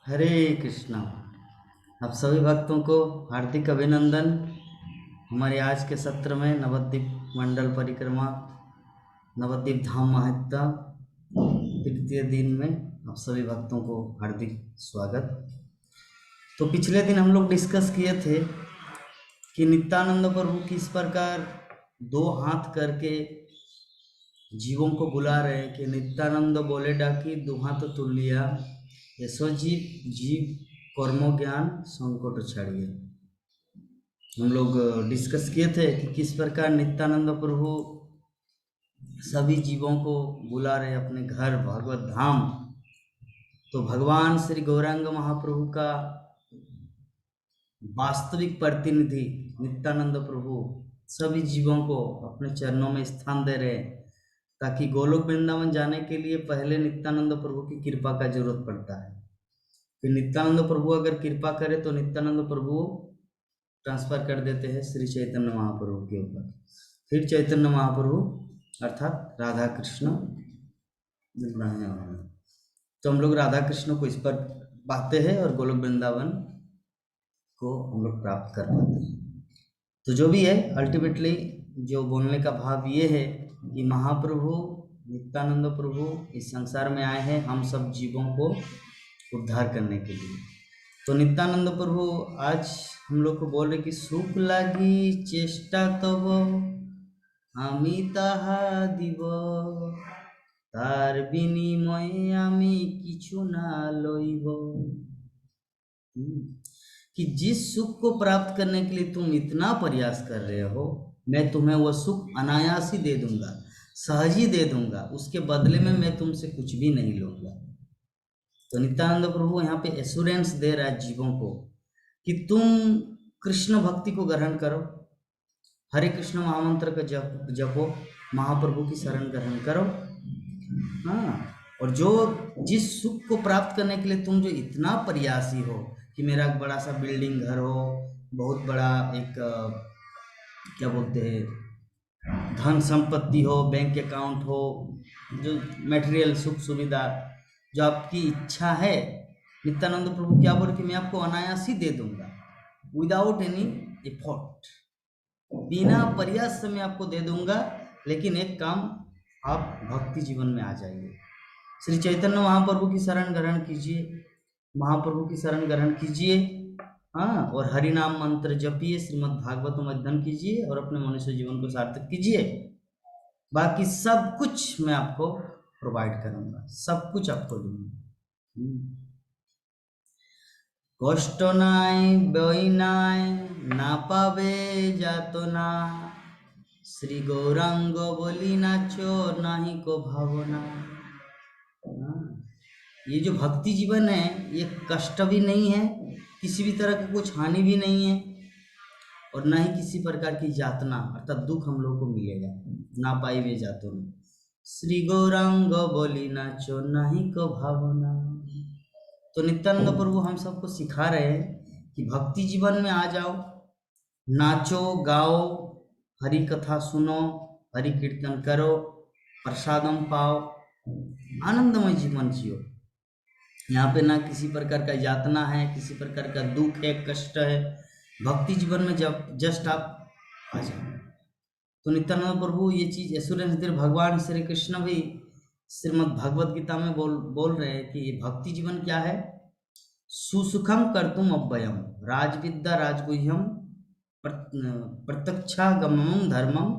हरे कृष्णा। आप सभी भक्तों को हार्दिक अभिनंदन। हमारे आज के सत्र में नवद्वीप मंडल परिक्रमा, नवद्वीप धाम महत्ता तृतीय दिन में आप सभी भक्तों को हार्दिक स्वागत। तो पिछले दिन हम लोग डिस्कस किए थे कि नित्यानंद प्रभु किस प्रकार दो हाथ करके जीवों को बुला रहे हैं कि नित्यानंद बोले डाकी दुहात तुलिया ऐसो जीव जीव कर्मो ज्ञान संकट छाड़िए। हम लोग डिस्कस किए थे कि किस प्रकार नित्यानंद प्रभु सभी जीवों को बुला रहे अपने घर भगवत धाम। तो भगवान श्री गौरांग महाप्रभु का वास्तविक प्रतिनिधि नित्यानंद प्रभु सभी जीवों को अपने चरणों में स्थान दे रहे हैं, ताकि गोलोक वृंदावन जाने के लिए पहले नित्यानंद प्रभु की कृपा का जरूरत पड़ता है। फिर नित्यानंद प्रभु अगर कृपा करे तो नित्यानंद प्रभु ट्रांसफर कर देते हैं श्री चैतन्य महाप्रभु के ऊपर। फिर चैतन्य महाप्रभु अर्थात राधा कृष्ण मिल रहे हैं। तो हम लोग राधा कृष्ण को इस पर पाते हैं और गोलोक वृंदावन को हम लोग प्राप्त कर पाते हैं। तो जो भी है, अल्टीमेटली जो बोलने का भाव ये है कि महाप्रभु नित्यानंद प्रभु इस संसार में आए हैं हम सब जीवों को उद्धार करने के लिए। तो नित्यानंद प्रभु आज हम लोग को बोल रहे कि सुख लागी चेष्टा तब আমি তাহা দিব তার বিনিময়ে আমি কিছু না লইব। कि जिस सुख को प्राप्त करने के लिए तुम इतना प्रयास कर रहे हो, मैं तुम्हें वह सुख अनायास ही दे दूंगा, सहज ही दे दूंगा, उसके बदले में मैं तुमसे कुछ भी नहीं लूंगा। तो नित्यानंद प्रभु यहाँ पे एश्योरेंस दे रहा है जीवों को कि तुम कृष्ण भक्ति को ग्रहण करो, हरे कृष्ण महामंत्र का जपो, महाप्रभु की शरण ग्रहण करो। हाँ, और जो जिस सुख को प्राप्त करने के लिए तुम जो इतना प्रयासी हो कि मेरा एक बड़ा सा बिल्डिंग घर हो, बहुत बड़ा एक क्या बोलते हैं धन संपत्ति हो, बैंक अकाउंट हो, जो मटेरियल सुख सुविधा जो आपकी इच्छा है, नित्यानंद प्रभु क्या बोले कि मैं आपको अनायास ही दे दूंगा, विदाउट एनी एफर्ट, बिना प्रयास से मैं आपको दे दूंगा। लेकिन एक काम, आप भक्ति जीवन में आ जाइए, श्री चैतन्य महाप्रभु की शरण ग्रहण कीजिए, महाप्रभु की शरण ग्रहण कीजिए। हाँ, और हरि नाम मंत्र जपिए, श्रीमद् भागवतम अध्ययन कीजिए और अपने मनुष्य जीवन को सार्थक कीजिए। बाकी सब कुछ मैं आपको प्रोवाइड करूंगा, सब कुछ आपको दूंगा। कष्ट नाय बई नाय ना पावे जातो ना, श्री गौरांग बोली नाचो नाही को भावना। ये जो भक्ति जीवन है ये कष्ट भी नहीं है, किसी भी तरह की कुछ हानि भी नहीं है, और ना ही किसी प्रकार की यातना अर्थात दुख हम लोग को मिलेगा। ना पाई वे जातो ना, श्री गौरांग बोली नाचो नाही को भावना। तो नित्यानंद प्रभु हम सबको सिखा रहे हैं कि भक्ति जीवन में आ जाओ, नाचो गाओ, हरि कथा सुनो, हरि कीर्तन करो, प्रसादम पाओ, आनंदमय जीवन जियो। यहाँ पे ना किसी प्रकार का यातना है, किसी प्रकार का दुख है, कष्ट है। भक्ति जीवन में जब जस्ट आप आ जाओ। तो नित्यानंद प्रभु ये चीज एश्योरेंस दे, भगवान श्री कृष्ण भी श्रीमद् भगवद गीता में बोल रहे हैं कि भक्ति जीवन क्या है। सुसुखम कर्तुम अव्ययम राजविद्या राजगुह्यम प्रत्यक्षागमम धर्मम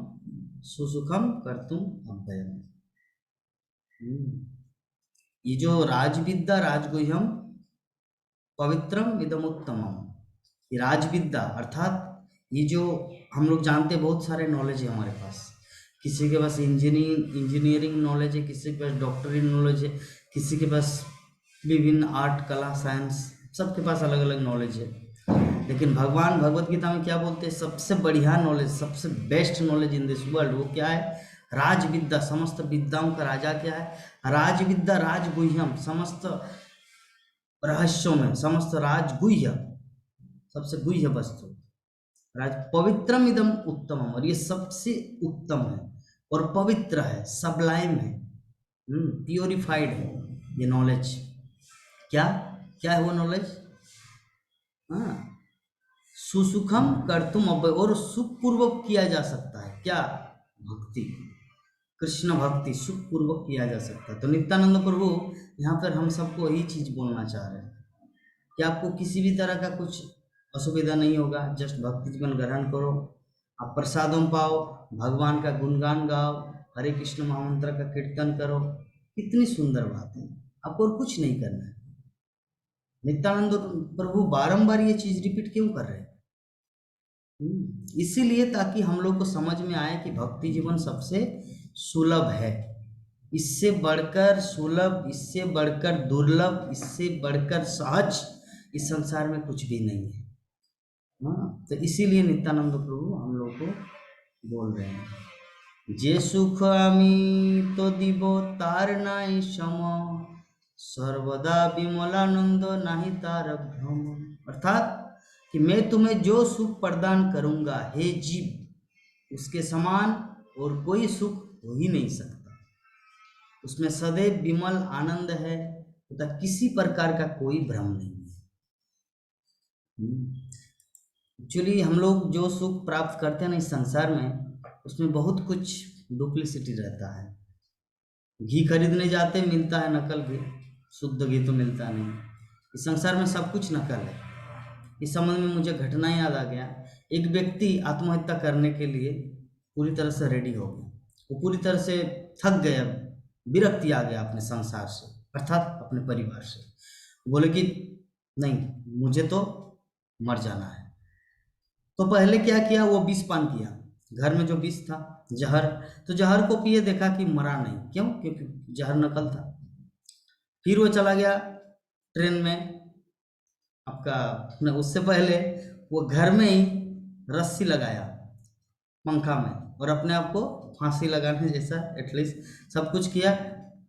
सुसुखम कर्तुम अव्ययम। ये जो राजविद्या राजगुह्यम पवित्रम इदम उत्तमम, ये राजविद्या अर्थात ये जो हम लोग जानते हैं, बहुत सारे नॉलेज है हमारे पास। किसी के पास इंजीनियरिंग नॉलेज है, किसी के पास डॉक्टरी नॉलेज है, किसी के पास विभिन्न आर्ट कला साइंस, सबके पास अलग अलग नॉलेज है। लेकिन भगवान भगवत गीता में क्या बोलते हैं, सबसे बढ़िया नॉलेज, सबसे best knowledge in this world वो क्या है, राजविद्या। समस्त विद्याओं का राजा क्या है, राजविद्या राजगुह्यम, समस्त रहस्यों में समस्त राजगुह्य, सबसे गुह्य वस्तु राज पवित्रम इदम उत्तमम, और ये सबसे उत्तम है और पवित्र है, सबलाइम है, प्योरिफाइड है ये नॉलेज। क्या क्या है वो नॉलेज? हाँ, सुसुखम कर्तुम अव्यय, और सुखपूर्वक किया जा सकता है क्या? भक्ति, कृष्ण भक्ति सुखपूर्वक किया जा सकता है। तो नित्यानंद प्रभु यहाँ पर हम सबको यही चीज बोलना चाह रहे हैं कि आपको किसी भी तरह का कुछ असुविधा नहीं होगा, जस्ट भक्ति जीवन ग्रहण करो, आप प्रसादम पाओ, भगवान का गुणगान गाओ, हरे कृष्ण महामंत्र का कीर्तन करो। कितनी सुंदर बात है, आपको और कुछ नहीं करना है। नित्यानंद प्रभु बारंबार ये चीज रिपीट क्यों कर रहे हैं? इसीलिए ताकि हम लोग को समझ में आए कि भक्ति जीवन सबसे सुलभ है। इससे बढ़कर सुलभ, इससे बढ़कर दुर्लभ, इससे बढ़कर सहज इस संसार में कुछ भी नहीं है। हाँ, तो इसीलिए नित्यानंद प्रभु हम लोग को बोल रहे हैं, जे सुख आमी तो दिबो तार नाई सम, सर्वदा विमलानंद नाही तार भ्रम। अर्थात कि मैं तुम्हें जो सुख प्रदान करूंगा हे जीव, उसके समान और कोई सुख हो ही नहीं सकता। उसमें सदैव विमल आनंद है तथा किसी प्रकार का कोई भ्रम नहीं है। एक्चुअली हम लोग जो सुख प्राप्त करते हैं ना इस संसार में, उसमें बहुत कुछ डुप्लिसिटी रहता है। घी खरीदने जाते मिलता है नकल घी, शुद्ध घी तो मिलता नहीं। इस संसार में सब कुछ नकल है। इस संबंध में मुझे घटना याद आ गया। एक व्यक्ति आत्महत्या करने के लिए पूरी तरह से रेडी हो गया। वो पूरी तरह से थक गया, विरक्ति आ गया अपने संसार से, अर्थात अपने परिवार से। बोले कि नहीं, मुझे तो मर जाना है। तो पहले क्या किया, वो विष पान किया। घर में जो विष था, जहर, तो जहर को पिए, देखा कि मरा नहीं। क्यों? क्योंकि जहर नकल था। फिर वो चला गया ट्रेन में आपका, उससे पहले वो घर में ही रस्सी लगाया पंखा में, और अपने आप को फांसी लगाने जैसा एटलीस्ट सब कुछ किया।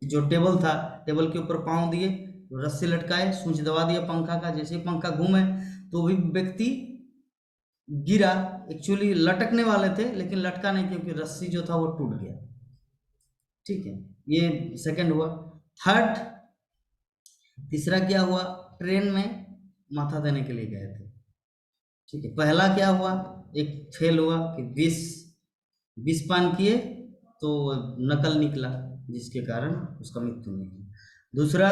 जो टेबल था, टेबल के ऊपर पाँव दिए, रस्सी लटकाए, स्विच दबा दिया पंखा का। जैसे ही पंखा घूमे तो भी व्यक्ति गिरा। एक्चुअली लटकने वाले थे लेकिन लटका नहीं, क्योंकि रस्सी जो था वो टूट गया। ठीक है, ये सेकंड हुआ। थर्ड, तीसरा क्या हुआ, ट्रेन में माथा देने के लिए गए थे। ठीक है, पहला क्या हुआ, एक फेल हुआ कि विष पान किए तो नकल निकला, जिसके कारण उसका मृत्यु नहीं हुई। दूसरा,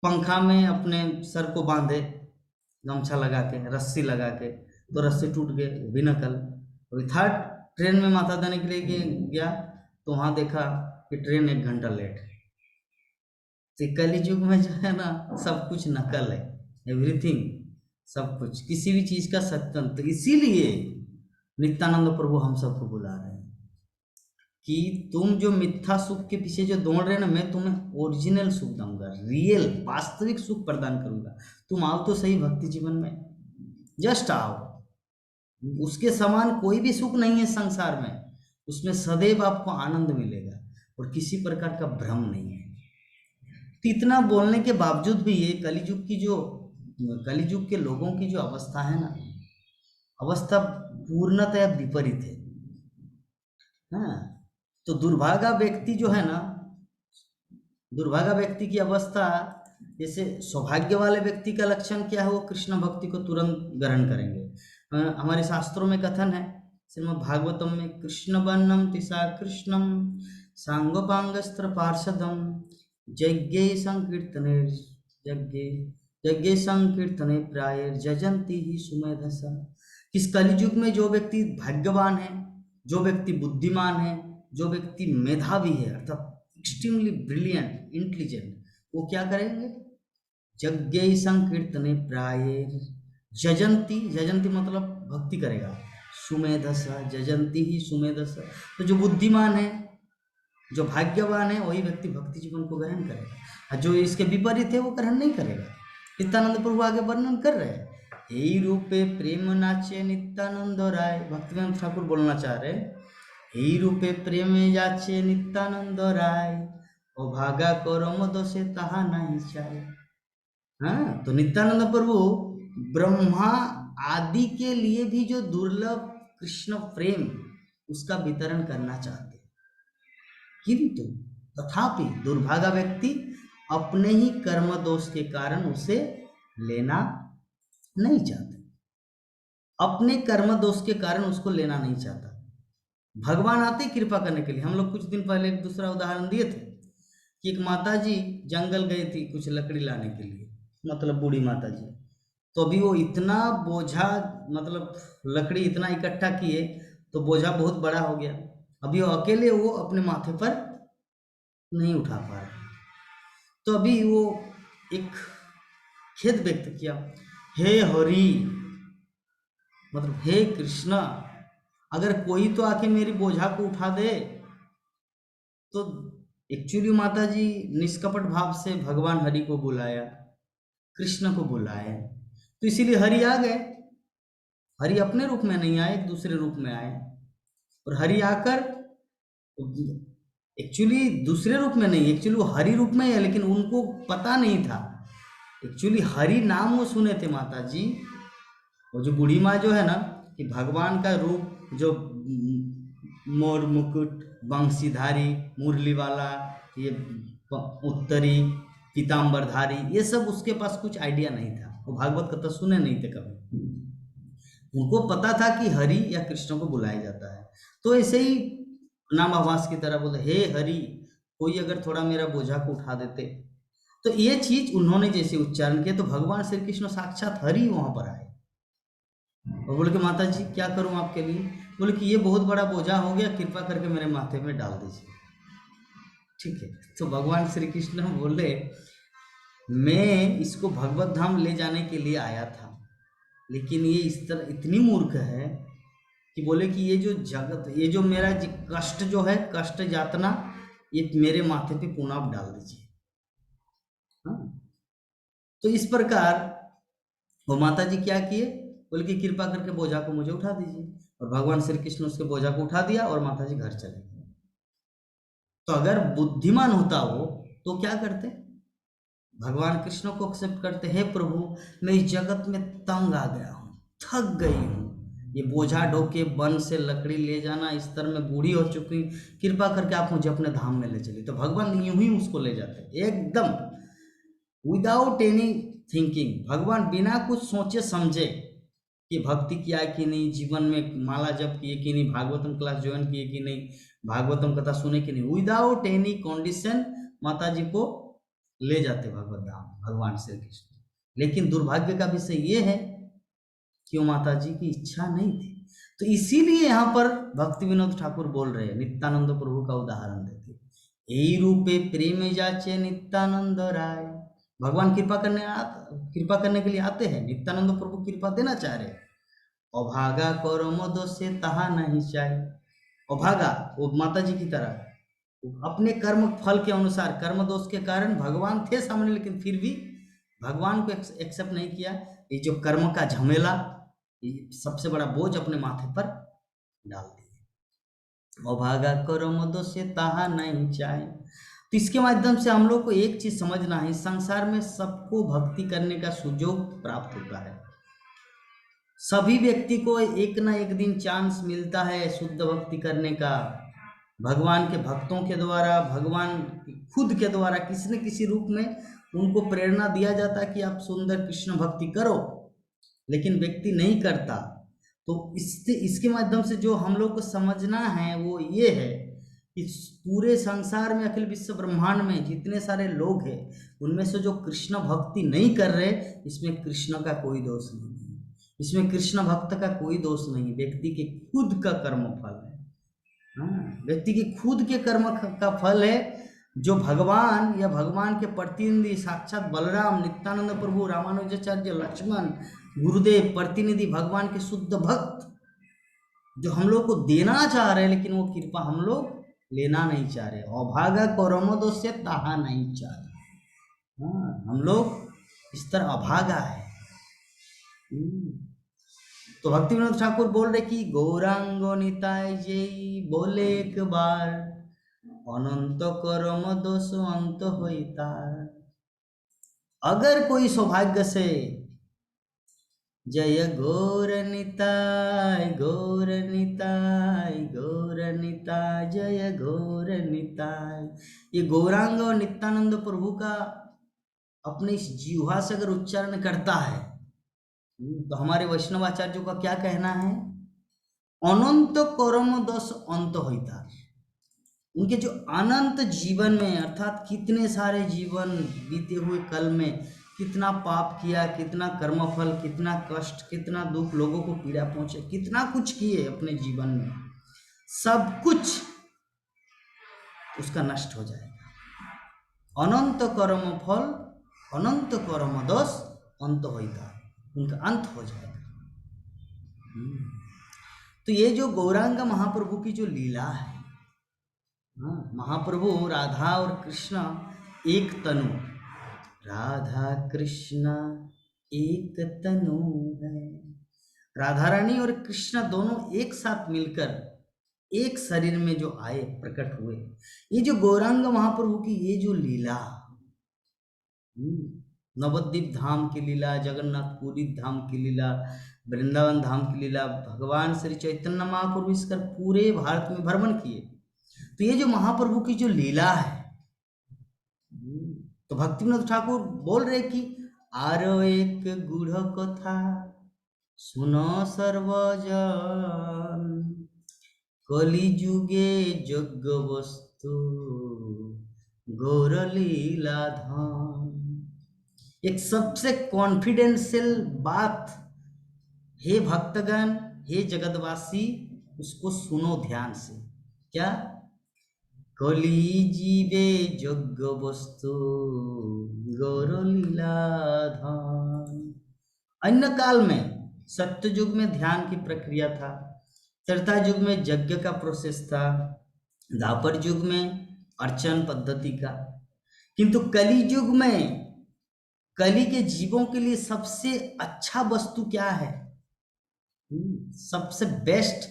पंखा में अपने सर को बांधे गमछा लगा के, रस्सी लगा के, तो रस्सी टूट गए, वो भी नकल। और थर्ड, ट्रेन में माथा देने के लिए गया तो वहां देखा कि ट्रेन 1 घंटा लेट है। तो कली युग में जो है ना, सब कुछ नकल है, एवरीथिंग, सब कुछ, किसी भी चीज का सत्यम। तो इसीलिए नित्यानंद प्रभु हम सबको बुला रहे हैं कि तुम जो मिथ्या सुख के पीछे जो दौड़ रहे हैं ना, मैं तुम्हें ओरिजिनल सुख दूंगा, रियल वास्तविक सुख प्रदान करूंगा। तुम आओ तो सही भक्ति जीवन में, जस्ट आओ। उसके समान कोई भी सुख नहीं है संसार में। उसमें सदैव आपको आनंद मिलेगा और किसी प्रकार का भ्रम नहीं है। तो इतना बोलने के बावजूद भी ये कलियुग के लोगों की जो अवस्था है ना, अवस्था पूर्णतया विपरीत है। हाँ, तो दुर्भागा व्यक्ति जो है ना, दुर्भागा व्यक्ति की अवस्था, जैसे सौभाग्य वाले व्यक्ति का लक्षण क्या है, वो कृष्ण भक्ति को तुरंत ग्रहण करेंगे। हमारे शास्त्रों में कथन है, श्रीमद् भागवतम में, कृष्ण वर्णम तिसा कृष्णम सांगोपांगस्त्र पार्षदम यज्ञे संकीर्तने प्राय जजंती ही सुमेधसा। इस कलियुग में जो व्यक्ति भाग्यवान है, जो व्यक्ति बुद्धिमान है, जो व्यक्ति मेधावी है, अर्थात एक्सट्रीमली ब्रिलियंट, इंटेलिजेंट, वो क्या करेंगे, यज्ञ संकीर्तने प्राय जजंती, जजंती मतलब भक्ति करेगा, सुमेधसा, जजंती ही सुमेधसा। तो जो बुद्धिमान है, जो भाग्यवान है, वही व्यक्ति भक्ति जीवन को ग्रहण करेगा, और जो इसके विपरीत है वो ग्रहण नहीं करेगा। नित्यानंद प्रभु आगे वर्णन कर रहे हैं, यही रूपे प्रेम नाचे नित्यानंद राय। भक्तिवेदांत ठाकुर बोलना चाह रहे हैं, यही रूपे प्रेम जाचे नित्यानंद राय, ओ भागा करो दोषे तहा नहीं चाहे। हाँ, तो नित्यानंद प्रभु ब्रह्मा आदि के लिए भी जो दुर्लभ कृष्ण प्रेम, उसका वितरण करना चाहते, किंतु तथापि दुर्भागा व्यक्ति अपने ही कर्म दोष के कारण उसे लेना नहीं चाहते, अपने कर्म दोष के कारण उसको लेना नहीं चाहता। भगवान आते कृपा करने के लिए। हम लोग कुछ दिन पहले एक दूसरा उदाहरण दिए थे कि एक माता जी जंगल गई थी कुछ लकड़ी लाने के लिए, मतलब बूढ़ी माता जी। तो अभी वो इतना बोझा, मतलब लकड़ी इतना इकट्ठा किए तो बोझा बहुत बड़ा हो गया। अभी वो अकेले वो अपने माथे पर नहीं उठा पा रहे। तो अभी वो एक खेद व्यक्त किया, हे हरि, मतलब हे कृष्णा, अगर कोई तो आके मेरी बोझा को उठा दे। तो एक्चुअली माता जी निष्कपट भाव से भगवान हरि को बुलाया, कृष्ण को बुलाया, तो इसीलिए हरि आ गए। हरि अपने रूप में नहीं आए, एक दूसरे रूप में आए। और हरि आकर एक्चुअली दूसरे रूप में नहीं, एक्चुअली वो हरि रूप में है, लेकिन उनको पता नहीं था। एक्चुअली हरि नाम वो सुने थे माता जी। वो जो बूढ़ी माँ जो है ना, कि भगवान का रूप जो मोर मुकुट, बंशीधारी, मुरली वाला, ये उत्तरी, पीताम्बरधारी, ये सब उसके पास कुछ आइडिया नहीं था। वो भागवत कथा सुने नहीं थे कभी। उनको पता था कि हरि या कृष्ण को बुलाया जाता है। तो ऐसे ही नाम आवास की तरह बोले, हे हरि, कोई अगर थोड़ा मेरा बोझा को उठा देते। तो ये चीज उन्होंने जैसे उच्चारण किया तो भगवान श्री कृष्ण साक्षात हरि वहां पर आए और बोले कि माता जी क्या करूं आपके लिए। बोले कि ये बहुत बड़ा बोझा हो गया, कृपा करके मेरे माथे में डाल दीजिए। ठीक है, तो भगवान श्री कृष्ण बोले, मैं इसको भगवत धाम ले जाने के लिए आया था, लेकिन ये इस तरह इतनी मूर्ख है कि बोले कि ये जो जगत, ये जो मेरा कष्ट जो है, कष्ट यातना, ये मेरे माथे पे पुनः आप डाल दीजिए। हाँ, तो इस प्रकार वो माता जी क्या किए, बोले कि कृपा करके बोझा को मुझे उठा दीजिए। और भगवान श्री कृष्ण उसके बोझा को उठा दिया और माता जी घर चले गए। तो अगर बुद्धिमान होता वो तो क्या करते, भगवान कृष्ण को एक्सेप्ट करते, हे प्रभु मैं इस जगत में तंग आ गया हूँ, थक गई हूँ, ये बोझा ढोके वन से लकड़ी ले जाना, इस तरह में बूढ़ी हो चुकी, कृपा करके आप मुझे अपने धाम में ले चलिए। तो भगवान यूं ही उसको ले जाते एकदम विदाउट एनी थिंकिंग। भगवान बिना कुछ सोचे समझे कि भक्ति किया कि नहीं, जीवन में माला जप किए कि नहीं, भागवतम क्लास ज्वाइन किए कि नहीं, भागवतम कथा सुने कि नहीं, विदाउट एनी कंडीशन माता जी को ले जाते भगवत धाम भगवान श्री कृष्ण। लेकिन दुर्भाग्य का विषय ये है कि वो माता जी की इच्छा नहीं थी। तो इसीलिए यहाँ पर भक्ति विनोद ठाकुर बोल रहे हैं, नित्यानंद प्रभु का उदाहरण देते, यही रूपे प्रेम जाचे नित्यानंद राय। भगवान कृपा करने के लिए आते हैं, नित्यानंद प्रभु कृपा देना चाह रहे हैं। अभागा कर्म दोषे तहा नहीं चाहे। अभागा वो माता जी की तरह अपने कर्म फल के अनुसार, कर्म दोष के कारण भगवान थे सामने, लेकिन फिर भी भगवान को एक्सेप्ट नहीं किया। ये जो कर्म का झमेला, ये सबसे बड़ा बोझ अपने माथे पर डाल दिया। अभागा कर्म दोषे तहा नहीं चाहे। तो इसके माध्यम से हम लोग को एक चीज समझना है, संसार में सबको भक्ति करने का सुयोग प्राप्त होता है। सभी व्यक्ति को एक ना एक दिन चांस मिलता है शुद्ध भक्ति करने का, भगवान के भक्तों के द्वारा, भगवान खुद के द्वारा किसी न किसी रूप में उनको प्रेरणा दिया जाता है कि आप सुंदर कृष्ण भक्ति करो, लेकिन व्यक्ति नहीं करता। तो इसके माध्यम से जो हम लोग को समझना है वो ये है कि पूरे संसार में, अखिल विश्व ब्रह्मांड में जितने सारे लोग हैं, उनमें से जो कृष्ण भक्ति नहीं कर रहे, इसमें कृष्ण का कोई दोष नहीं है, इसमें कृष्ण भक्त का कोई दोष नहीं, व्यक्ति के खुद का कर्म फल है। हाँ, व्यक्ति की खुद के कर्म का फल है, जो भगवान या भगवान के प्रतिनिधि साक्षात बलराम, नित्यानंद प्रभु, रामानुजाचार्य, लक्ष्मण, गुरुदेव, प्रतिनिधि भगवान के शुद्ध भक्त जो हम लोग को देना चाह रहे हैं, लेकिन वो कृपा हम लोग लेना नहीं चाह रहे। अभागा कर्म दोष से ताहा नहीं चाह रहे। हाँ, हम लोग इस तरह अभागा है। तो भक्ति विनोद ठाकुर बोल रहे कि गौरांग निताय जय बोले एक बार, अनंत कर्म दोष अंत होता। अगर कोई सौभाग्य से जय गौर निताय गौर निताय गौर निताय जय गौर निताय। ये गौरांग और नित्यानंद प्रभु का अपने इस जीवा से अगर उच्चारण करता है तो हमारे वैष्णवाचार्यों का क्या कहना है, अनंत कर्म दस अंत होता। उनके जो अनंत जीवन में अर्थात कितने सारे जीवन बीते हुए कल में कितना पाप किया, कितना कर्मफल, कितना कष्ट, कितना दुख, लोगों को पीड़ा पहुंचे, कितना कुछ किए अपने जीवन में, सब कुछ उसका नष्ट हो जाएगा। अनंत कर्म फल अनंत कर्म दस अंत होता, उनका अंत हो जाएगा। तो ये जो गौरांग महाप्रभु की जो लीला है, महाप्रभु राधा और कृष्ण एक तनु, राधा कृष्ण एक तनु है। राधा रानी और कृष्ण दोनों एक साथ मिलकर एक शरीर में जो आए, प्रकट हुए, ये जो गौरांग महाप्रभु की ये जो लीला, नवद्वीप धाम की लीला, जगन्नाथपुरी धाम की लीला, वृंदावन धाम की लीला, भगवान श्री चैतन्य महाप्रभु इसकर पूरे भारत में भ्रमण किए। तो ये जो महाप्रभु की जो लीला है, तो भक्ति विनोद ठाकुर बोल रहे कि आरो एक गूढ़ कथा सुनो सर्वजन, कली जुगे यज्ञ वस्तु गौर लीला धाम। एक सबसे कॉन्फिडेंशियल बात, हे भक्तगण, हे जगतवासी, उसको सुनो ध्यान से। क्या? कली जीवे यज्ञ वस्तु गौर लीला धाम। अन्य काल में सत्य युग में ध्यान की प्रक्रिया था, त्रेता युग में यज्ञ का प्रोसेस था, द्वापर युग में अर्चन पद्धति का, किंतु कली युग में कली के जीवों के लिए सबसे अच्छा वस्तु क्या है? सबसे बेस्ट,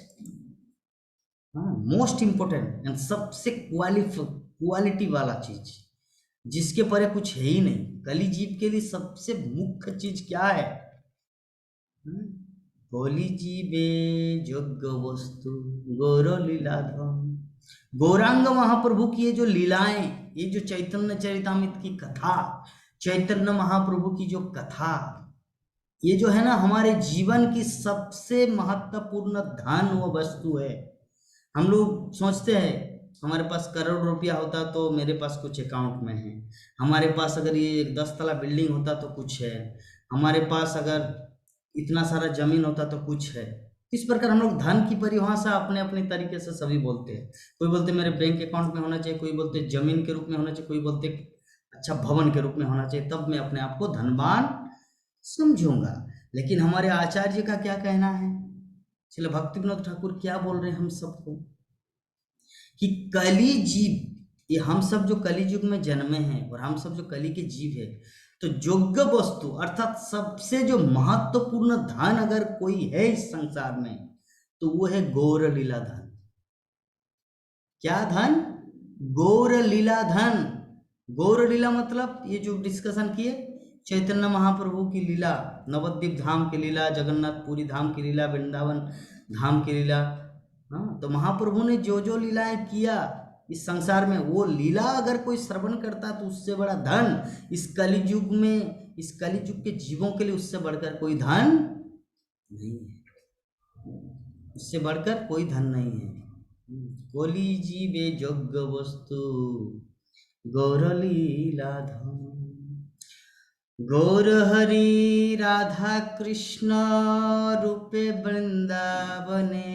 मोस्ट इंपोर्टेंट एंड सबसे क्वालिटी वाला चीज, जिसके परे कुछ है ही नहीं। कली जीव के लिए सबसे मुख्य चीज क्या है? कली जीवे यज्ञ वस्तु गौर लीला धाम। गौरांग महाप्रभु की ये जो लीलाएं, ये जो चैतन्य चरितामृत की कथा, चैतन्य महाप्रभु की जो कथा, ये जो है ना, हमारे जीवन की सबसे महत्वपूर्ण धन व वस्तु है। हम लोग सोचते हैं हमारे पास करोड़ रुपया होता तो मेरे पास कुछ अकाउंट में है, हमारे पास अगर ये 10 तला बिल्डिंग होता तो कुछ है, हमारे पास अगर इतना सारा जमीन होता तो कुछ है। इस प्रकार हम लोग धन की परिभाषा अपने अपने तरीके से सभी बोलते हैं। कोई बोलते मेरे बैंक अकाउंट में होना चाहिए, कोई बोलते जमीन के रूप में होना चाहिए, कोई बोलते अच्छा भवन के रूप में होना चाहिए, तब मैं अपने आप को धनवान समझूंगा। लेकिन हमारे आचार्य का क्या कहना है? चलो भक्ति विनोद ठाकुर क्या बोल रहे हैं हम सबको, कि कली जीव, ये हम सब जो कली युग में जन्मे हैं और हम सब जो कली के जीव है, तो योग्य वस्तु अर्थात सबसे जो महत्वपूर्ण धन अगर कोई है इस संसार में, तो वो है गौर लीला धन। क्या धन? गौर लीला धन। गौर लीला मतलब ये जो डिस्कशन किए, चैतन्य महाप्रभु की लीला, नवद्वीप धाम की लीला, जगन्नाथपुरी धाम की लीला, वृंदावन धाम की लीला, हाँ, तो महाप्रभु ने जो जो लीलाएं किया इस संसार में, वो लीला अगर कोई श्रवण करता तो उससे बड़ा धन इस कलियुग में, इस कलियुग के जीवों के लिए उससे बढ़कर कोई धन नहीं है, उससे बढ़कर कोई धन नहीं है। कोली जीवे यज्ञ वस्तु गौर लीला धाम। गौर हरि राधा कृष्ण रूपे वृंदावने,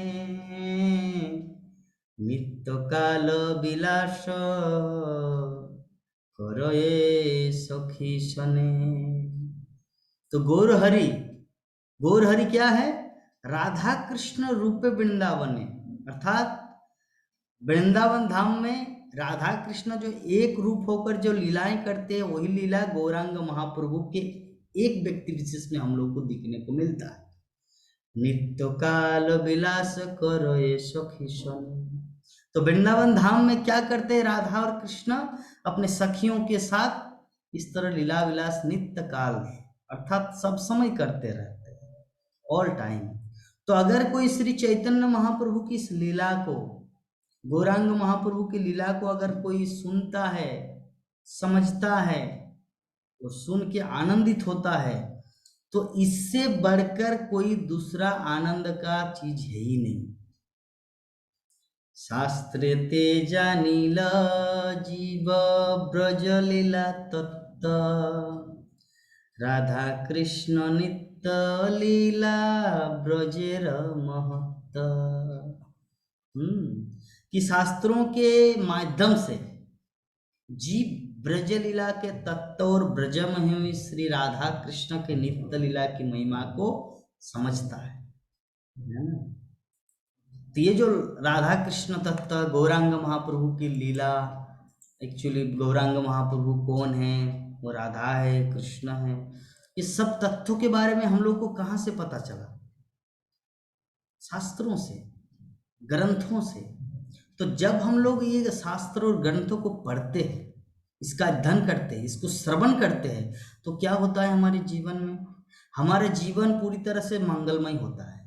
नित्य काल विलास करए सखी सने। तो गौर हरि क्या है? राधा कृष्ण रूपे वृंदावने, अर्थात वृंदावन धाम में राधा कृष्ण जो एक रूप होकर जो लीलाएं करते हैं, वही लीला गौरांग महाप्रभु के एक व्यक्ति विशेष में हम लोग को दिखने को मिलता है। नित्य काल विलास करो ये सखी सन। तो वृंदावन धाम में क्या करते हैं राधा और कृष्ण? अपने सखियों के साथ इस तरह लीला विलास नित्य काल अर्थात सब समय करते रहते हैं। All time. तो अगर कोई श्री चैतन्य महाप्रभु की इस लीला को, गौरांग महाप्रभु की लीला को अगर कोई सुनता है, समझता है, तो सुन के आनंदित होता है, तो इससे बढ़कर कोई दूसरा आनंद का चीज है ही नहीं। शास्त्रे ते जानीला जीव ब्रज लीला तत्त, राधा कृष्ण नित्य लीला ब्रजेर महत्त। कि शास्त्रों के माध्यम से जीव ब्रज लीला के तत्व और ब्रज में हुई श्री राधा कृष्ण के नित्य लीला की महिमा को समझता है ना। तो ये जो राधा कृष्ण तत्व, गौरांग महाप्रभु की लीला, एक्चुअली गौरांग महाप्रभु कौन है, वो राधा है, कृष्ण है, ये सब तत्वों के बारे में हम लोग को कहाँ से पता चला? शास्त्रों से, ग्रंथों से। तो जब हम लोग ये शास्त्र और ग्रंथों को पढ़ते हैं, इसका अध्ययन करते हैं, इसको श्रवण करते हैं, तो क्या होता है हमारे जीवन में? हमारा जीवन पूरी तरह से मंगलमय होता है।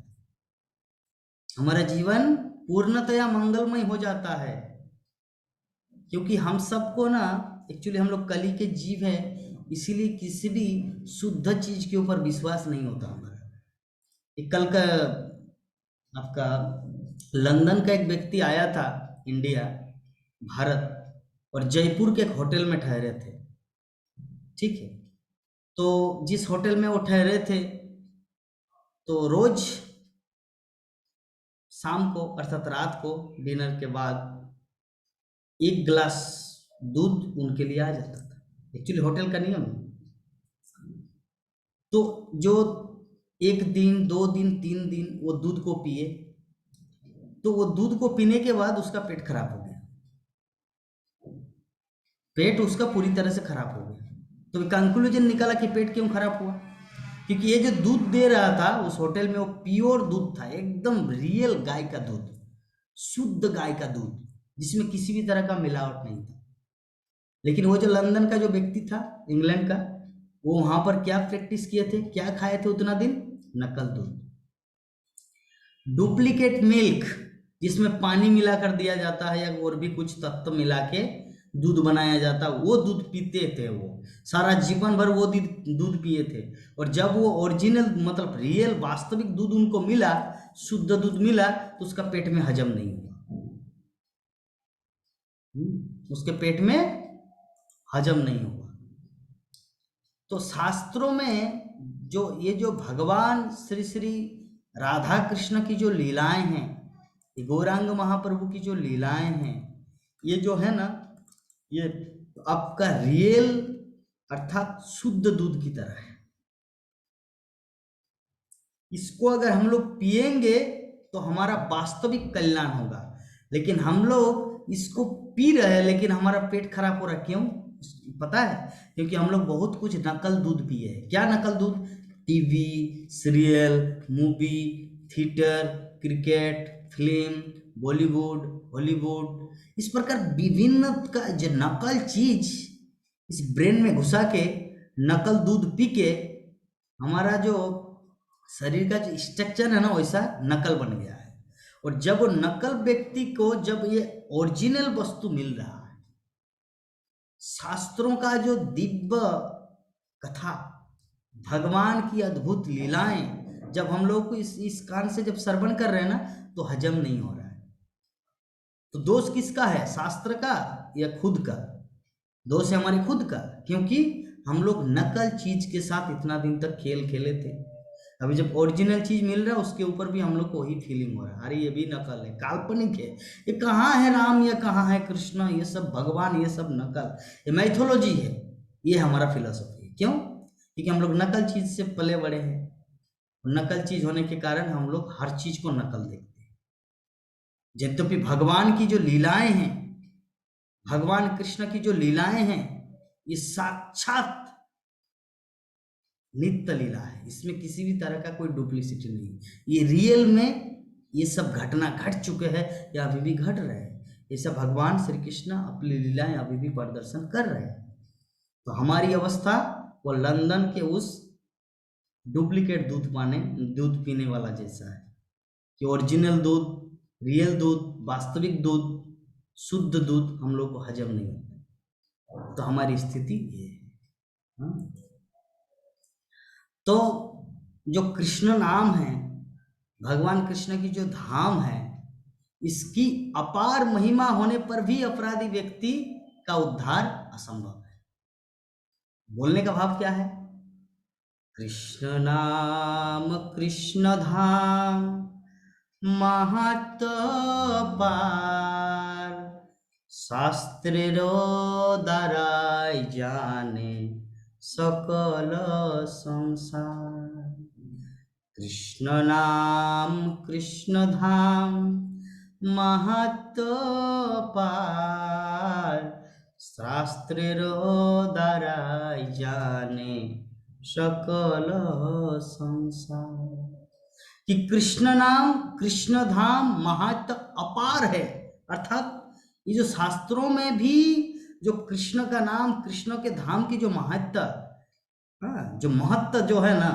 हमारा जीवन पूर्णतया मंगलमय हो जाता है, क्योंकि हम सबको ना, एक्चुअली हम लोग कली के जीव हैं, इसीलिए किसी भी शुद्ध चीज के ऊपर विश्वास नहीं होता हमारा। एक कल का आपका लंदन का एक व्यक्ति आया था इंडिया, भारत, और जयपुर के एक होटल में ठहरे थे, ठीक है। तो जिस होटल में वो ठहरे थे, तो रोज शाम को अर्थात रात को डिनर के बाद एक गिलास दूध उनके लिए आ जाता था, एक्चुअली होटल का नियम है। तो जो एक दिन, 2 दिन, 3 दिन वो दूध को पिए, तो वो दूध को पीने के बाद उसका पेट खराब हो गया, पेट उसका पूरी तरह से खराब हो गया। तो कंक्लूजन निकाला कि पेट क्यों खराब हुआ? क्योंकि ये जो दूध दे रहा था उस होटल में, वो प्योर दूध था, एकदम रियल गाय का दूध, शुद्ध गाय का दूध, जिसमें किसी भी तरह का मिलावट नहीं था। लेकिन वो जो लंदन का जो व्यक्ति था, इंग्लैंड का, वो वहां पर क्या प्रैक्टिस किए थे, क्या खाए थे उतना दिन? नकल दूध, डुप्लीकेट मिल्क, जिसमें पानी मिला कर दिया जाता है या और भी कुछ तत्व मिला के दूध बनाया जाता, वो दूध पीते थे। वो सारा जीवन भर वो दूध पिए थे, और जब वो ओरिजिनल मतलब रियल वास्तविक दूध उनको मिला, शुद्ध दूध मिला, तो उसका पेट में हजम नहीं हुआ, उसके पेट में हजम नहीं हुआ। तो शास्त्रों में जो भगवान श्री श्री राधा कृष्ण की जो लीलाएं हैं, गौरांग महाप्रभु की जो लीलाएं हैं, ये जो है ना, ये आपका रियल अर्थात शुद्ध दूध की तरह है। इसको अगर हम लोग पिएंगे तो हमारा वास्तविक कल्याण होगा। लेकिन हम लोग इसको पी रहे हैं, लेकिन हमारा पेट खराब हो रहा है। क्यों? पता है? क्योंकि हम लोग बहुत कुछ नकल दूध पिए हैं। क्या नकल दूध? TV, serial, movie, theatre, cricket, film, Bollywood, Hollywood, इस प्रकार विभिन्न का जो नकल चीज इस ब्रेन में घुसा के, नकल दूध पी के हमारा जो शरीर का जो स्ट्रक्चर है ना, वैसा नकल बन गया है। और जब वो नकल व्यक्ति को जब ये ओरिजिनल वस्तु मिल रहा है, शास्त्रों का जो दिव्य कथा, भगवान की अद्भुत लीलाएं जब हम लोग को इस कान से जब श्रवण कर रहे हैं ना, तो हजम नहीं हो रहा है। तो दोष किसका है? शास्त्र का या खुद का? दोष है हमारे खुद का, क्योंकि हम लोग नकल चीज के साथ इतना दिन तक खेल खेले थे। अभी जब ओरिजिनल चीज मिल रहा है, उसके ऊपर भी हम लोग को वही फीलिंग हो रहा है, अरे ये भी नकल है, काल्पनिक है, ये कहाँ है राम, ये कहाँ है कृष्ण, ये सब भगवान, ये सब नकल, ये मैथोलॉजी है। ये हमारा फिलोसफी है। क्यों? क्योंकि हम लोग नकल चीज से पले बड़े हैं। नकल चीज होने के कारण हम लोग हर चीज को नकल देखते हैं। यद्यपि भगवान की जो लीलाएं हैं, भगवान कृष्ण की जो लीलाएं हैं, ये साक्षात नित्य लीला है, इसमें किसी भी तरह का कोई डुप्लीसिटी नहीं। ये रियल में ये सब घटना घट चुके हैं या अभी भी घट रहे हैं। ये सब भगवान श्री कृष्ण अपनी लीलाएं अभी भी प्रदर्शन कर रहे हैं। तो हमारी अवस्था वो लंदन के उस डुप्लीकेट दूध पीने वाला जैसा है कि ओरिजिनल दूध, रियल दूध, वास्तविक दूध, शुद्ध दूध हम लोग को हजम नहीं होता। तो हमारी स्थिति ये है। हाँ? तो जो कृष्ण नाम है, भगवान कृष्ण की जो धाम है, इसकी अपार महिमा होने पर भी अपराधी व्यक्ति का उद्धार असंभव है। बोलने का भाव क्या है? कृष्ण नाम कृष्ण धाम महत अपार, शास्त्रेरो দ্বারাই जाने सकल संसार। कृष्ण नाम कृष्ण धाम महत अपार, शास्त्रेरो দ্বারাই जाने सकल संसार। कि कृष्ण नाम कृष्ण धाम महत्व अपार है, अर्थात ये जो शास्त्रों में भी जो कृष्ण का नाम, कृष्ण के धाम की जो महत्व, जो महत्व जो है ना,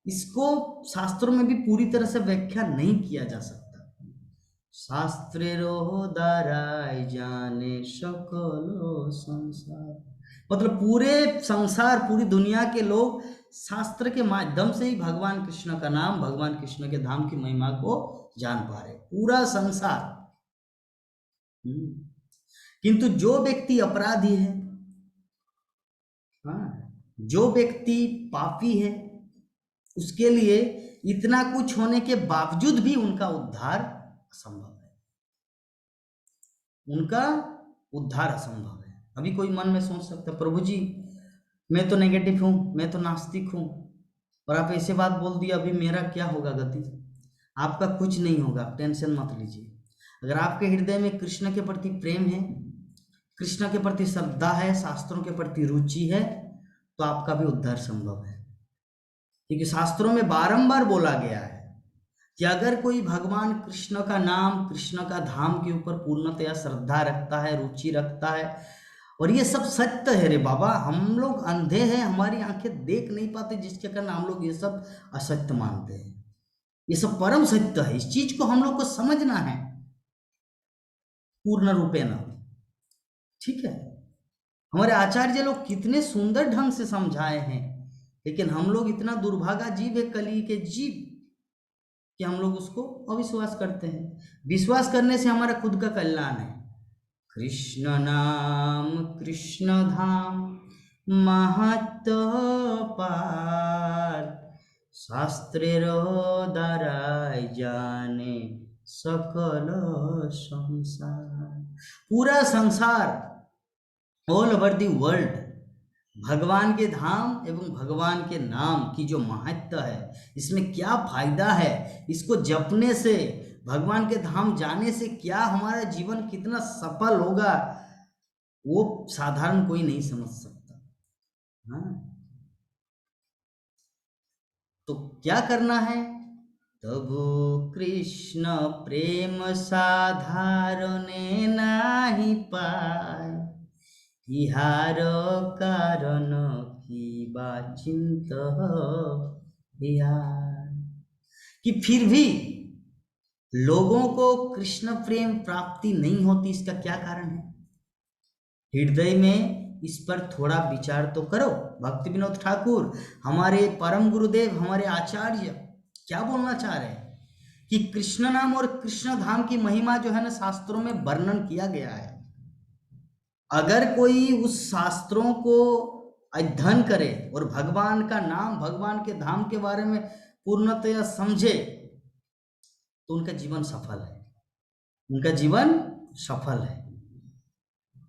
इसको शास्त्रों में भी पूरी तरह से व्याख्या नहीं किया जा सकता। शास्त्रेरो দ্বারাই जाने सकल संसार, मतलब पूरे संसार, पूरी दुनिया के लोग शास्त्र के माध्यम से ही भगवान कृष्ण का नाम, भगवान कृष्ण के धाम की महिमा को जान पा रहे, पूरा संसार। किंतु जो व्यक्ति अपराधी है, जो व्यक्ति पापी है, उसके लिए इतना कुछ होने के बावजूद भी उनका उद्धार असंभव है, उनका उद्धार असंभव है। अभी कोई मन में सोच सकता है, प्रभु जी मैं तो नेगेटिव हूँ, मैं तो नास्तिक हूँ, और आप ऐसे बात बोल दिया, अभी मेरा क्या होगा गति? आपका कुछ नहीं होगा, टेंशन मत लीजिए। अगर आपके हृदय में कृष्ण के प्रति प्रेम है, कृष्ण के प्रति श्रद्धा है, शास्त्रों के प्रति रुचि है, तो आपका भी उद्धार संभव है। क्योंकि शास्त्रों में बारंबार बोला गया है कि अगर कोई भगवान कृष्ण का नाम, कृष्ण का धाम के ऊपर पूर्णतया श्रद्धा रखता है, रुचि रखता है, और ये सब सत्य है रे बाबा, हम लोग अंधे हैं, हमारी आंखें देख नहीं पाते, जिसके कारण हम लोग ये सब असत्य मानते हैं। ये सब परम सत्य है, इस चीज को हम लोग को समझना है पूर्ण रूपेण। ठीक है, हमारे आचार्य लोग कितने सुंदर ढंग से समझाए हैं, लेकिन हम लोग इतना दुर्भागा जीव है, कली के जीव, कि हम लोग उसको अविश्वास करते हैं। विश्वास करने से हमारा खुद का कल्याण है। कृष्ण नाम कृष्ण धाम महत अपार, शास्त्रेरो দ্বারাই जाने सकल संसार। पूरा संसार, ऑल ओवर दी वर्ल्ड, भगवान के धाम एवं भगवान के नाम की जो महत्व है, इसमें क्या फायदा है, इसको जपने से, भगवान के धाम जाने से क्या हमारा जीवन कितना सफल होगा, वो साधारण कोई नहीं समझ सकता। हाँ, तो क्या करना है? तबु कृष्ण प्रेम साधारणे नाही पाय, इहार कारण की बाचिंत बिहार। कि फिर भी लोगों को कृष्ण प्रेम प्राप्ति नहीं होती, इसका क्या कारण है? हृदय में इस पर थोड़ा विचार तो करो। भक्ति विनोद ठाकुर, हमारे परम गुरुदेव, हमारे आचार्य क्या बोलना चाह रहे हैं? कि कृष्ण नाम और कृष्ण धाम की महिमा जो है ना, शास्त्रों में वर्णन किया गया है। अगर कोई उस शास्त्रों को अध्ययन करे और भगवान का नाम, भगवान के धाम के बारे में पूर्णतया समझे, तो उनका जीवन सफल है, उनका जीवन सफल है।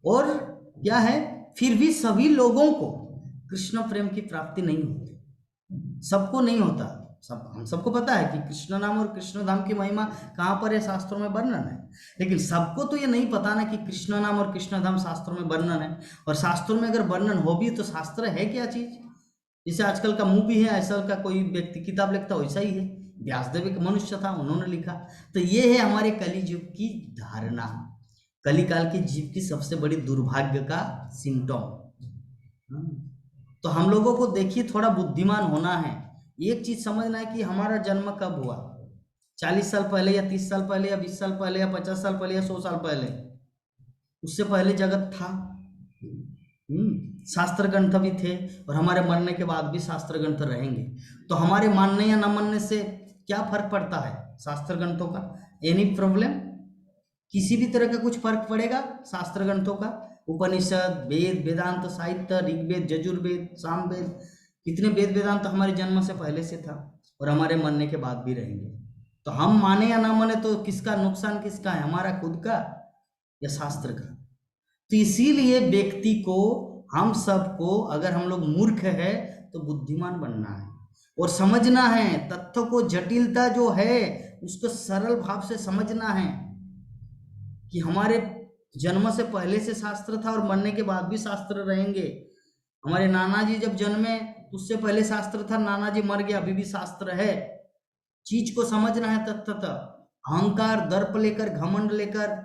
और क्या है, फिर भी सभी लोगों को कृष्ण प्रेम की प्राप्ति नहीं होती, सबको नहीं होता। हम सबको पता है कि कृष्ण नाम और कृष्ण धाम की महिमा कहाँ पर है, शास्त्रों में वर्णन है, लेकिन सबको तो ये नहीं पता ना कि कृष्ण नाम और कृष्ण धाम शास्त्रों में वर्णन है। और शास्त्रों में अगर वर्णन हो भी तो शास्त्र है क्या चीज? जैसे आजकल का मूवी है, ऐसा का कोई व्यक्ति किताब लिखता वैसा ही है। व्यासदेव एक मनुष्य था, उन्होंने लिखा। तो ये है हमारे कलियुग की धारणा, कलिकाल के जीव की सबसे बड़ी दुर्भाग्य का सिम्टम। तो हम लोगों को देखिए थोड़ा बुद्धिमान होना है, एक चीज समझना है कि हमारा जन्म कब हुआ, 40 साल पहले या 30 साल पहले या 20 साल पहले या 50 साल पहले या 100 साल पहले, उससे पहले जगत था। शास्त्र ग्रंथ भी थे और हमारे मरने के बाद भी शास्त्र ग्रंथ रहेंगे। तो हमारे मानने या न मानने से क्या फर्क पड़ता है शास्त्र ग्रंथों का? Any problem? किसी भी तरह का कुछ फर्क पड़ेगा शास्त्र ग्रंथों का? उपनिषद, वेद, वेदांत, साहित्य, ऋग्वेद, यजुर्वेद, सामवेद, कितने वेद वेदांत हमारे जन्म से पहले से था और हमारे मरने के बाद भी रहेंगे। तो हम माने या ना माने तो किसका नुकसान, किसका है, हमारा खुद का या शास्त्र का? तो इसीलिए व्यक्ति को, हम सबको, अगर हम लोग मूर्ख है तो बुद्धिमान बनना है और समझना है तथ्य को। जटिलता जो है उसको सरल भाव से समझना है कि हमारे जन्म से पहले से शास्त्र था और मरने के बाद भी शास्त्र रहेंगे। हमारे नाना जी जब जन्मे उससे पहले शास्त्र था, नाना जी मर गए, अभी भी शास्त्र है। चीज को समझना है तथ्यतः। अहंकार, दर्प लेकर, घमंड लेकर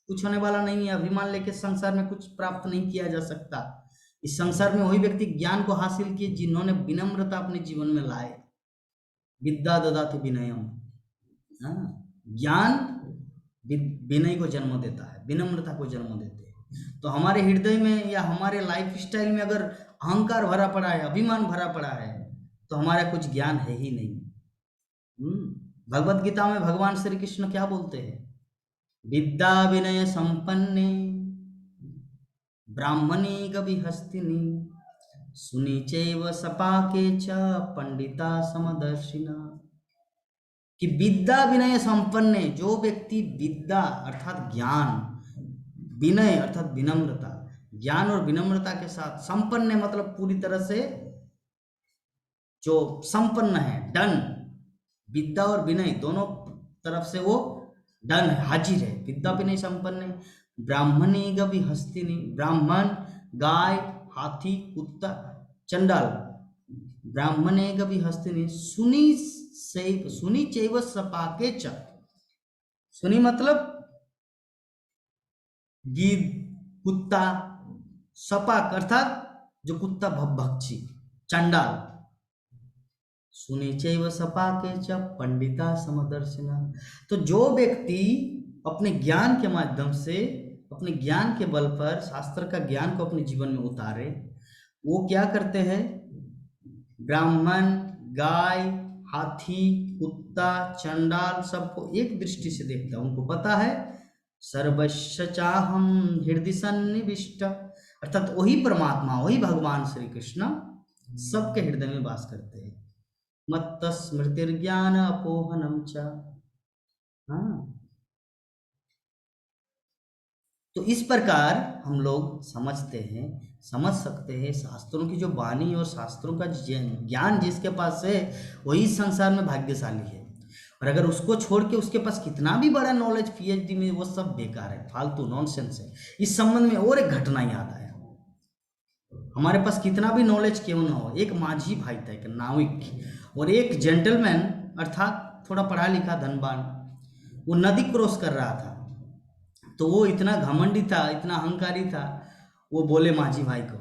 कुछ होने वाला नहीं है। अभिमान लेकर संसार में कुछ प्राप्त नहीं किया जा सकता। इस संसार में वही व्यक्ति ज्ञान को हासिल किए जिन्होंने विनम्रता अपने जीवन में लाए। विद्या ददाति विनयम। ज्ञान विनय को जन्म देता है, विनम्रता को जन्म देते हैं। तो हमारे हृदय में या हमारे लाइफ स्टाइल में अगर अहंकार भरा पड़ा है, अभिमान भरा पड़ा है, तो हमारा कुछ ज्ञान है ही नहीं। भगवत गीता में भगवान श्री कृष्ण क्या बोलते हैं? विद्या विनय संपन्ने ब्राह्मणी गविहस्तिनी सुनी चैव सपाके च पंडिता समदर्शिना। कि विद्या विनय संपन्न, जो व्यक्ति विद्या अर्थात ज्ञान, विनय अर्थात विनम्रता, ज्ञान और विनम्रता के साथ, संपन्न मतलब पूरी तरह से जो संपन्न है, डन, विद्या और विनय दोनों तरफ से वो डन है, हाजिर है। विद्या विनय संपन्न ब्राह्मणी गवि हस्तिनी, ब्राह्मण, गाय, हाथी, कुत्ता, चंडाल, ब्राह्मणे गवि हस्तिनी सुनी चैव सपाके च। सुनी मतलब गिद्ध, कुत्ता, सपाक अर्थात जो कुत्ता भक्षी, चंडाल। सुनी चैव सपाके च पंडिता समदर्शिना। तो जो व्यक्ति अपने ज्ञान के माध्यम से, अपने ज्ञान के बल पर शास्त्र का ज्ञान को अपने जीवन में उतारे, वो क्या करते हैं? ब्राह्मण, गाय, हाथी, कुत्ता, चंडाल सबको एक दृष्टि से देखता है। उनको पता है सर्वस्य चाहम हृदय सन्निविष्ट, अर्थात वही परमात्मा, वही भगवान श्री कृष्ण सबके हृदय में वास करते हैं। मत्त स्मृतिर्ज्ञान अपोहनम च। तो इस प्रकार हम लोग समझते हैं, समझ सकते हैं शास्त्रों की जो वाणी और शास्त्रों का ज्ञान जिसके पास है वही संसार में भाग्यशाली है। और अगर उसको छोड़ के उसके पास कितना भी बड़ा नॉलेज पीएचडी में, वो सब बेकार है, फालतू नॉनसेंस है। इस संबंध में और एक घटना याद आया। हमारे पास कितना भी नॉलेज क्यों ना हो, एक माझी भाई था, एक नाविक, और एक जेंटलमैन अर्थात थोड़ा पढ़ा लिखा धनवान, वो नदी क्रॉस कर रहा था। तो वो इतना घमंडी था, इतना अहंकारी था, वो बोले माझी भाई को,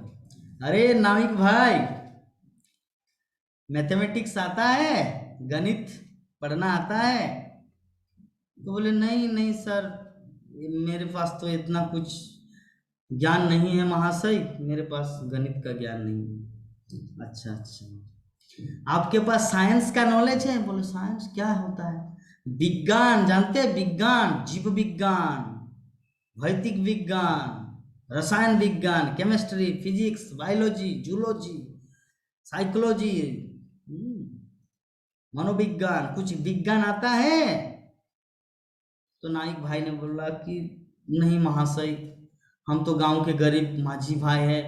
अरे नाविक भाई, मैथमेटिक्स आता है, गणित पढ़ना आता है? तो बोले नहीं नहीं सर, मेरे पास तो इतना कुछ ज्ञान नहीं है महाशय, मेरे पास गणित का ज्ञान नहीं है। अच्छा अच्छा, आपके पास साइंस का नॉलेज है? बोले साइंस क्या होता है? विज्ञान जानते हैं? विज्ञान, जीव विज्ञान, भौतिक विज्ञान, रसायन विज्ञान, chemistry, physics, biology, zoology, psychology, मनोविज्ञान, कुछ विज्ञान आता है? तो नाइक भाई ने बोला कि नहीं महाशय, हम तो गांव के गरीब माझी भाई है,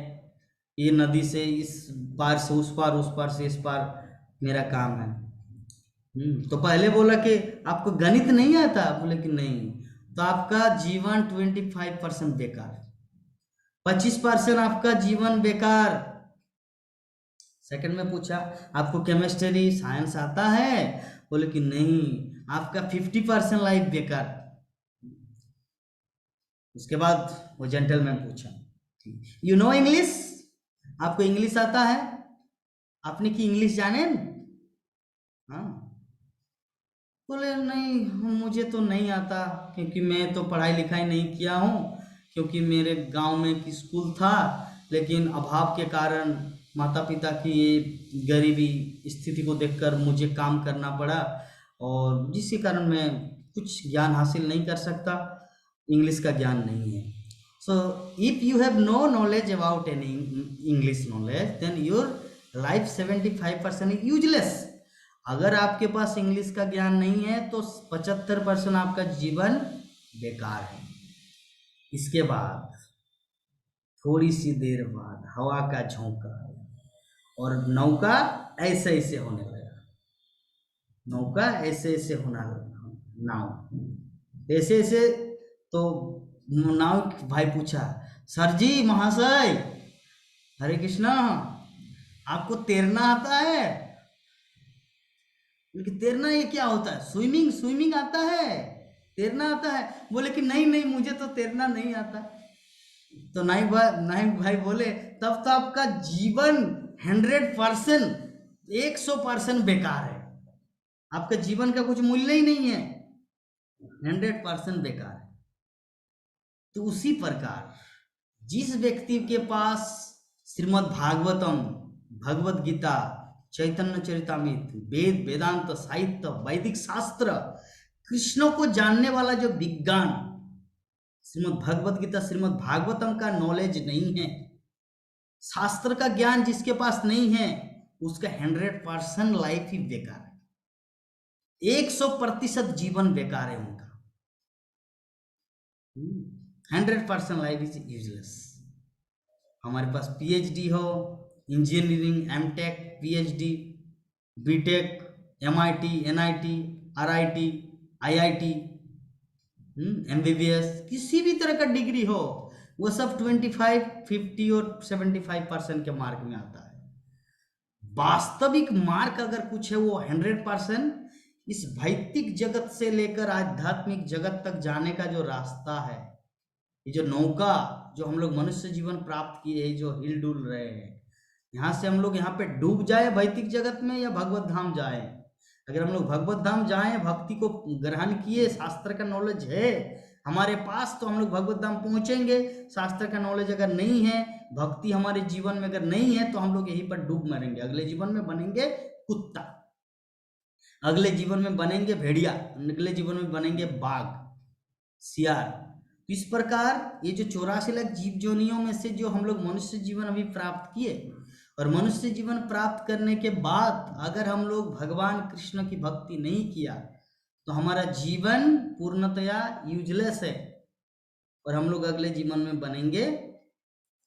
ये नदी से इस पार से उस पार, उस पार से इस पार मेरा काम है। तो पहले बोला कि आपको गणित नहीं आता? बोले कि नहीं। तो आपका जीवन 25% बेकार, 25% आपका जीवन बेकार। सेकंड में पूछा आपको केमिस्ट्री साइंस आता है? बोले कि नहीं, आपका 50% लाइफ बेकार। उसके बाद वो जेंटलमैन पूछा, यू नो इंग्लिश? आपको इंग्लिश आता है? आपने की इंग्लिश जाने? हाँ, बोले नहीं मुझे तो नहीं आता, क्योंकि मैं तो पढ़ाई लिखाई नहीं किया हूँ, क्योंकि मेरे गांव में एक स्कूल था, लेकिन अभाव के कारण माता पिता की ये गरीबी स्थिति को देखकर मुझे काम करना पड़ा, और जिसके कारण मैं कुछ ज्ञान हासिल नहीं कर सकता, इंग्लिश का ज्ञान नहीं है। So if you have no knowledge about any English knowledge, then your life 75% is useless. अगर आपके पास इंग्लिश का ज्ञान नहीं है तो 75% आपका जीवन बेकार है। इसके बाद थोड़ी सी देर बाद हवा का झोंका और नौका ऐसे ऐसे होने लगा, नौका ऐसे ऐसे होना लगा, नाव ऐसे ऐसे। तो नाव भाई पूछा, सर जी महाशय, हरे कृष्णा, आपको तैरना आता है? लेकिन तैरना ये क्या होता है? स्विमिंग, स्विमिंग आता है, तैरना आता है? बोले कि नहीं नहीं मुझे तो तैरना नहीं आता। तो नाइक भाई बोले तब तो आपका जीवन 100%, 100% बेकार है, आपका जीवन का कुछ मूल्य ही नहीं है, 100% बेकार है। तो उसी प्रकार जिस व्यक्ति के पास श्रीमद् भागवतम, भगवत गीता, चैतन्य चरितामृत, वेद, वेदांत, साहित्य, वैदिक शास्त्र, कृष्ण को जानने वाला जो विज्ञान, श्रीमद् भगवत गीता, श्रीमद् भागवतम का नॉलेज नहीं है, शास्त्र का ज्ञान जिसके पास नहीं है, उसका 100% लाइफ ही बेकार है, 100% जीवन बेकार है उनका, 100% लाइफ इज यूजलेस। हमारे पास पीएचडी हो, engineering, MTech, PhD, BTech, MIT, NIT, RIT, IIT, MBBS, किसी भी तरह का डिग्री हो, वो सब 25, 50 और 75% के मार्क में आता है। वास्तविक मार्क अगर कुछ है वो 100% इस भौतिक जगत से लेकर आध्यात्मिक जगत तक जाने का जो रास्ता है, ये जो नौका, जो हम लोग मनुष्य जीवन प्राप्त किए हैं, जो हिल डुल रहे हैं, यहाँ से हम लोग यहाँ पे डूब जाए भौतिक जगत में या भगवत धाम जाए। अगर हम लोग भगवत धाम जाए, भक्ति को ग्रहण किए, शास्त्र का नॉलेज है हमारे पास, तो हम लोग भगवत धाम पहुंचेंगे। शास्त्र का नॉलेज अगर नहीं है, भक्ति हमारे जीवन में अगर नहीं है, तो हम लोग यहीं पर डूब मरेंगे। अगले जीवन में बनेंगे कुत्ता, अगले जीवन में बनेंगे भेड़िया, अगले जीवन में बनेंगे बाघ, सियार। इस प्रकार ये जो 84 लाख जीव जोनियों में से जो हम लोग मनुष्य जीवन अभी प्राप्त किए, और मनुष्य जीवन प्राप्त करने के बाद अगर हम लोग भगवान कृष्ण की भक्ति नहीं किया, तो हमारा जीवन पूर्णतया यूजलेस है, और हम लोग अगले जीवन में बनेंगे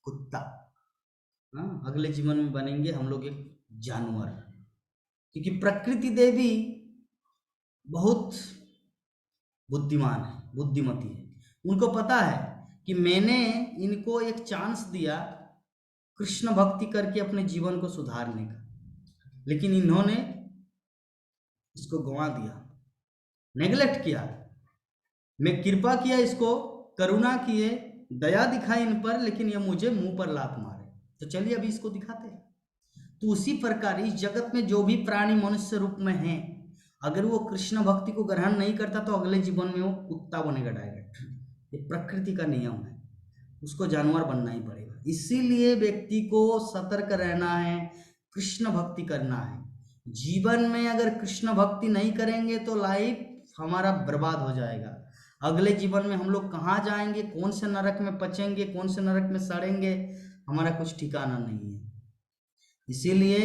कुत्ता। हाँ, अगले जीवन में बनेंगे हम लोग एक जानवर, क्योंकि प्रकृति देवी बहुत बुद्धिमान है, बुद्धिमती है। उनको पता है कि मैंने इनको एक चांस दिया कृष्ण भक्ति करके अपने जीवन को सुधारने का, लेकिन इन्होंने इसको गंवा दिया, नेगलेक्ट किया। मैं कृपा किया, इसको करुणा किए, दया दिखाई इन पर, लेकिन ये मुझे मुंह पर लात मारे। तो चलिए अभी इसको दिखाते हैं। तो उसी प्रकार इस जगत में जो भी प्राणी मनुष्य रूप में है, अगर वो कृष्ण भक्ति को ग्रहण नहीं करता, तो अगले जीवन में वो कुत्ता बनेगा डायरेक्ट। ये प्रकृति का नियम है, उसको जानवर बनना ही पड़ेगा। इसीलिए व्यक्ति को सतर्क रहना है, कृष्ण भक्ति करना है। जीवन में अगर कृष्ण भक्ति नहीं करेंगे तो लाइफ हमारा बर्बाद हो जाएगा। अगले जीवन में हम लोग कहाँ जाएंगे, कौन से नरक में पचेंगे, कौन से नरक में सड़ेंगे, हमारा कुछ ठिकाना नहीं है। इसीलिए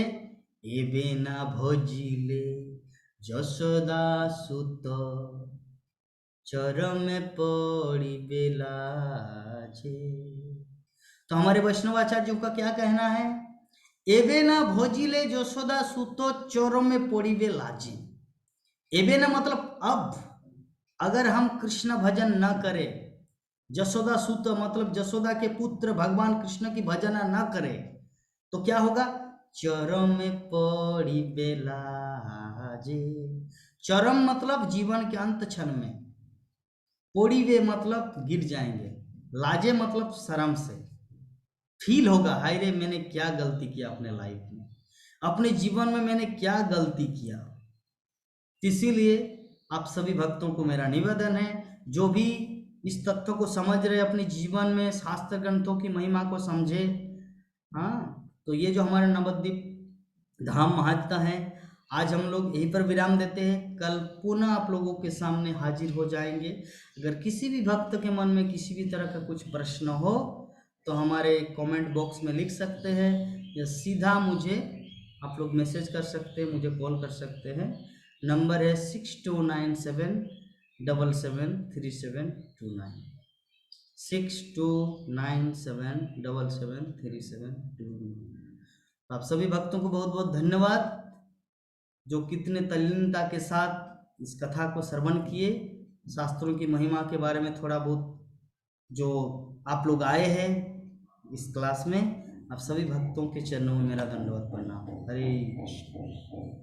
एबे ना भोजिले যশোদা সুত चरम पड़ी बेलाजे। तो हमारे वैष्णवाचार्यों का क्या कहना है? एबे ना भोजिले যশোদা सुतो चरम पड़ी बेलाजे। एबे ना मतलब अब, अगर हम कृष्ण भजन न करें, যশোদা सुत मतलब যশोदा के पुत्र भगवान कृष्ण की भजन न करें, तो क्या होगा? चरम पड़ी बेलाजे। चरम मतलब जीवन के अंत क्षण में, पोड़ी वे मतलब गिर जाएंगे, लाजे मतलब शर्म से, फील होगा हाय रे मैंने क्या गलती किया अपने लाइफ में, अपने जीवन में मैंने क्या गलती किया। इसीलिए आप सभी भक्तों को मेरा निवेदन है, जो भी इस तथ्य को समझ रहे अपने जीवन में, शास्त्र ग्रंथों की महिमा को समझे। हाँ, तो ये जो हमारे नवद्वीप धाम महत्ता है, आज हम लोग यहीं पर विराम देते हैं। कल पुनः आप लोगों के सामने हाजिर हो जाएंगे। अगर किसी भी भक्त के मन में किसी भी तरह का कुछ प्रश्न हो तो हमारे कमेंट बॉक्स में लिख सकते हैं, या सीधा मुझे आप लोग मैसेज कर सकते हैं, मुझे कॉल कर सकते हैं। नंबर है 6297773729, 6297773729। आप सभी भक्तों को बहुत बहुत धन्यवाद, जो कितने तल्लीनता के साथ इस कथा को श्रवण किए। शास्त्रों की महिमा के बारे में थोड़ा बहुत जो आप लोग आए हैं इस क्लास में, आप सभी भक्तों के चरणों में मेरा दंडवत प्रणाम। हरे कृष्ण।